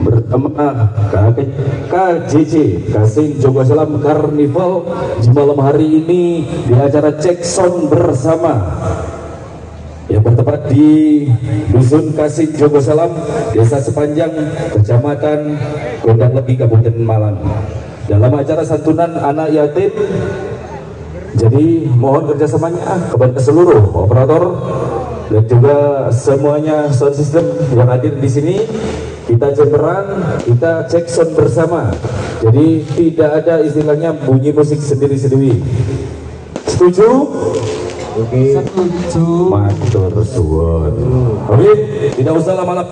bersama KJJ Kasih Jogo Salam Karnival di malam hari ini di acara cek sound bersama yang bertempat di Dusun Kasih Jogo Salam, Desa Sepanjang, Kecamatan Gondang Legi, Kabupaten Malang, dalam acara santunan anak yatim. Jadi mohon kerjasamanya kepada seluruh operator dan juga semuanya sound system yang hadir di sini. Kita jemperan, kita cek sound bersama. Jadi tidak ada istilahnya bunyi musik sendiri-sendiri. Setuju? Oke. Setuju. Matur suwun. Oke, tidak usah lama-lama.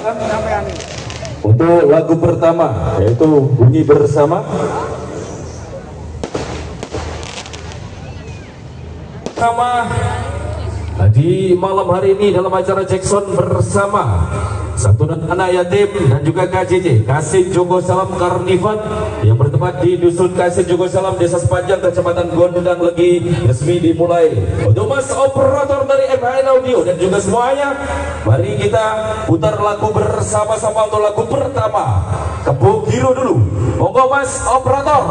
Untuk lagu pertama yaitu Bunyi Bersama. Di malam hari ini dalam acara Jackson bersama santunan anak yatim dan juga KJJ Kasih Jogo Salam Karnival yang bertempat di Dusun Kasih Jogo Salam, Desa Sepanjang, Kecamatan Gondang Legi, resmi dimulai. Untuk mas operator dari MHN Audio dan juga semuanya, mari kita putar lagu bersama-sama untuk lagu pertama. Kebuk Hero dulu, monggo mas operator.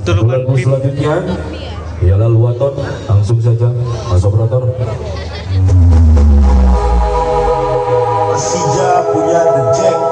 Lagu selanjutnya ialah Luaton. Langsung saja mas operator. Persija punya The Jack.